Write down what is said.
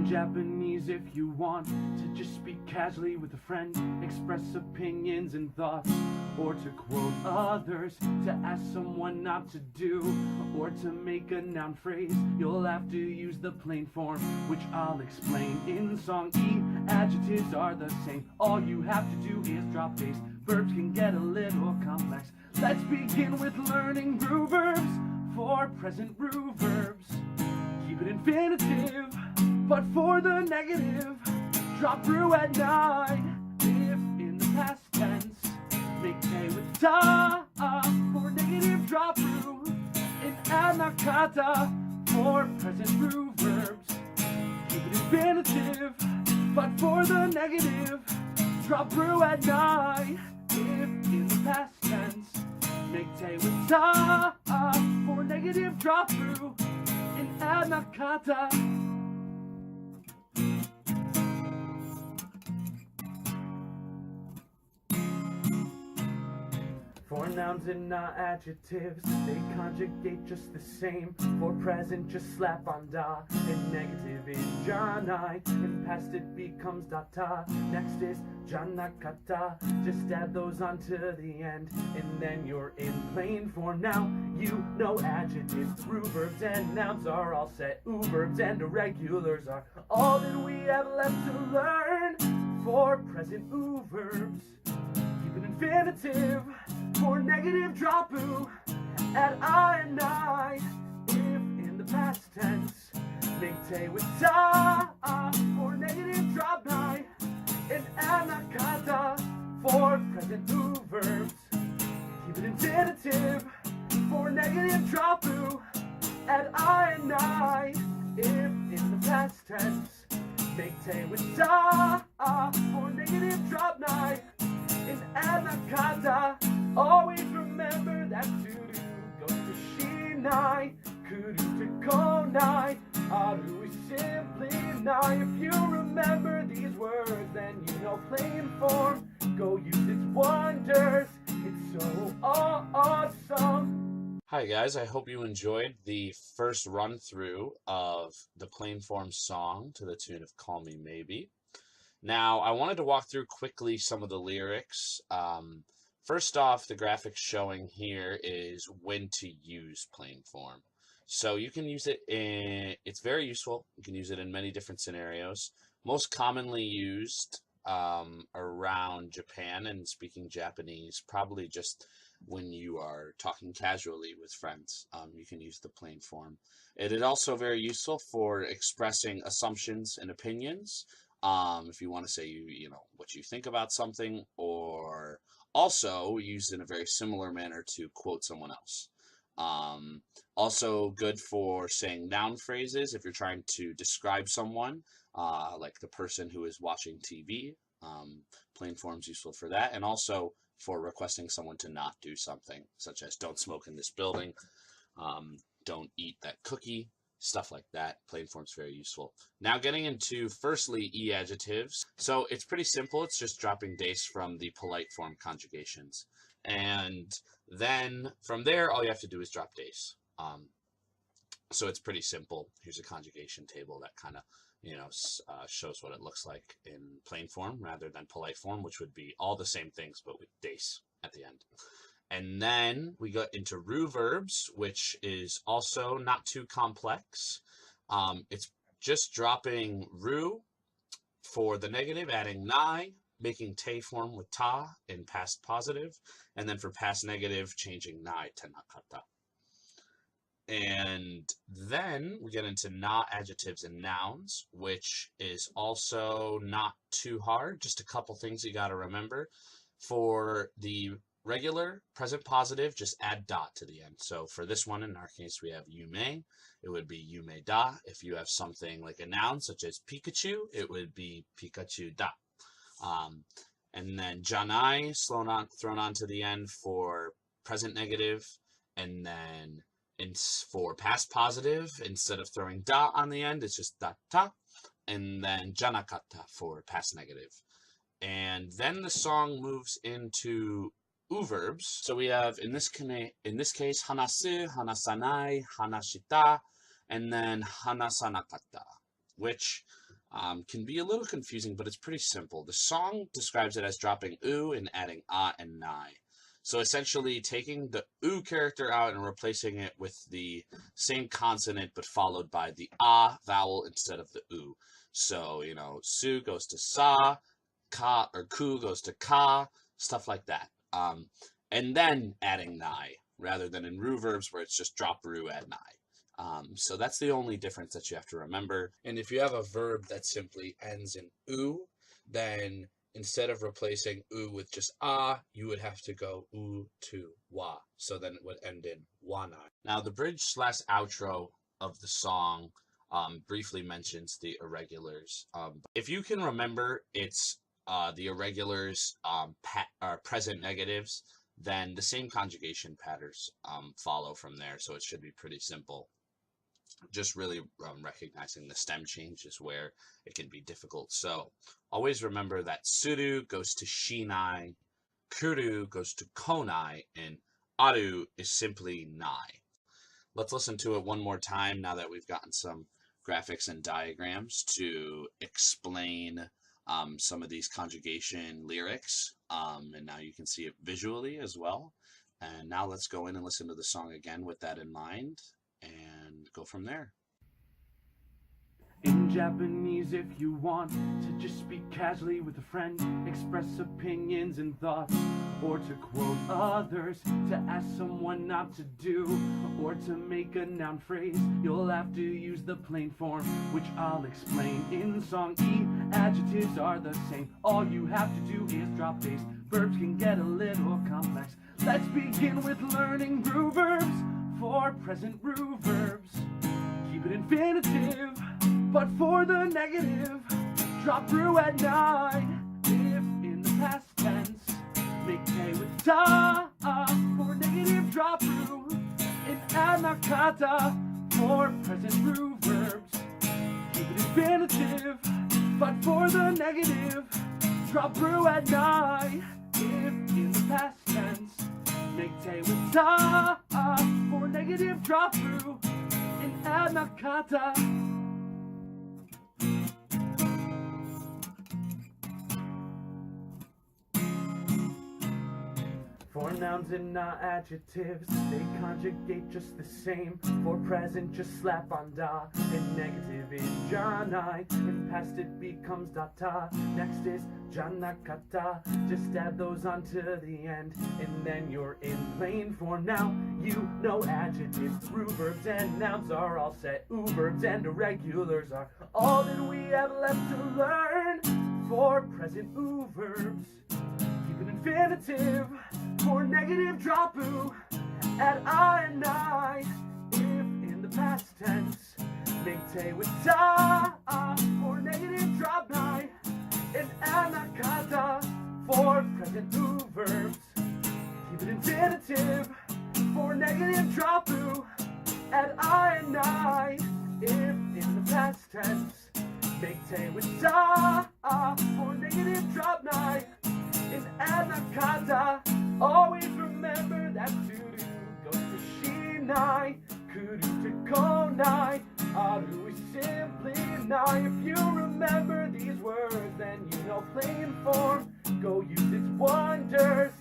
Japanese if you want to just speak casually with a friend, express opinions and thoughts, or to quote others, to ask someone not to do, or to make a noun phrase. You'll have to use the plain form, which I'll explain in song. Adjectives are the same. All you have to do is drop base. Verbs can get a little complex. Let's begin with learning root verbs. For present root verbs, keep it infinitive, but for the negative, drop ru at 9. If in the past tense, make te with ta. For negative, drop ru in anakata. For present root verbs, keep it infinitive, but for the negative, drop ru at 9. If in the past tense, make te with ta. For negative, drop ru in anakata. For nouns and not adjectives, they conjugate just the same. For present, just slap on da. In negative is janai. In past, it becomes data. Next is janakata. Just add those onto the end, and then you're in plain form. Now you know adjectives, root verbs, and nouns are all set. Verbs and irregulars are all that we have left to learn. For present verbs, keep an infinitive. For negative, drop u at I and I. If in the past tense, make te with ta. For negative, drop 9 in anakata. For present verbs, keep it infinitive. For negative, drop u at I and I. If in the past tense, make te with ta. For negative, drop 9 in anakata. Always remember that to-do goes to shinai, kudu to konai, aru is simply nai. If you remember these words, then you know plain form. Go use its wonders, it's so awesome. Hi guys, I hope you enjoyed the first run through of the plain form song to the tune of Call Me Maybe. Now, I wanted to walk through quickly some of the lyrics. First off, the graphic showing here is when to use plain form. So you can use it it's very useful. You can use it in many different scenarios. Most commonly used around Japan and speaking Japanese, probably just when you are talking casually with friends. You can use the plain form. It is also very useful for expressing assumptions and opinions. If you want to say you know what you think about something, or also used in a very similar manner to quote someone else. Also good for saying noun phrases if you're trying to describe someone, like the person who is watching TV. Plain form's useful for that, and also for requesting someone to not do something, such as don't smoke in this building, don't eat that cookie, stuff like that. Plain form's very useful. Now getting into firstly adjectives. So it's pretty simple. It's just dropping dace from the polite form conjugations. And then from there, all you have to do is drop dace. So it's pretty simple. Here's a conjugation table that kind of, shows what it looks like in plain form rather than polite form, which would be all the same things, but with dace at the end. And then we got into root verbs, which is also not too complex. It's just dropping ru for the negative, adding nai, making te form with ta in past positive, and then for past negative, changing nai to nakata. And then we get into na adjectives and nouns, which is also not too hard. Just a couple things you got to remember. For the regular present positive, just add da to the end. So for this one, in our case, we have yume. It would be yume da. If you have something like a noun such as Pikachu, it would be Pikachu da. And then janai thrown on to the end for present negative, and then for past positive, instead of throwing da on the end, it's just data, and then janakata for past negative. And then the song moves into verbs. So we have, in this case, hanasu, hanasanai, hanashita, and then hanasanakata, which can be a little confusing, but it's pretty simple. The song describes it as dropping oo and adding ah and nai. So essentially taking the oo character out and replacing it with the same consonant but followed by the ah vowel instead of the oo. So, su goes to sa, ka or ku goes to ka, stuff like that. And then adding nai rather than in ru verbs where it's just drop ru, add nai. So that's the only difference that you have to remember. And if you have a verb that simply ends in oo, then instead of replacing oo with just ah, you would have to go oo to wa. So then it would end in wana. Now the bridge/outro of the song briefly mentions the irregulars. If you can remember, it's the irregulars present negatives, then the same conjugation patterns follow from there. So it should be pretty simple. Just really recognizing the stem change is where it can be difficult. So always remember that suru goes to shinai, kuru goes to konai, and aru is simply nai. Let's listen to it one more time now that we've gotten some graphics and diagrams to explain some of these conjugation lyrics. And now you can see it visually as well. And now let's go in and listen to the song again with that in mind and go from there. In Japanese, if you want to just speak casually with a friend, express opinions and thoughts, or to quote others, to ask someone not to do, or to make a noun phrase, you'll have to use the plain form, which I'll explain in song. Adjectives are the same. All you have to do is drop base. Verbs can get a little complex. Let's begin with learning ru verbs. For present ru verbs, keep it infinitive, but for the negative, drop ru at nai. If in the past tense, make te with ta. For negative, drop ru in anakata. For present ru verbs, keep it infinitive, but for the negative, drop ru at nai. If in the past tense, make te with ta. For negative, drop ru in anakata. For nouns and not adjectives, they conjugate just the same. For present, just slap on da. In negative is janai. In past, it becomes data. Next is janakata. Just add those onto the end, and then you're in plain form. Now you know adjectives, ru verbs, and nouns are all set. Oo verbs and irregulars are all that we have left to learn. For present oo verbs, keep an infinitive. For negative, drop oo, add I and I. If in the past tense, make te with ta. For negative, drop nai in anakata. For present oo verbs, keep it infinitive. For negative, drop oo, add I and I. If in the past tense, make te with ta. For negative, drop nai in anakata. Always remember that suru goes to shinai, kuru to konai, aru is simply nai. If you remember these words, then you know plain form. Go use its wonders.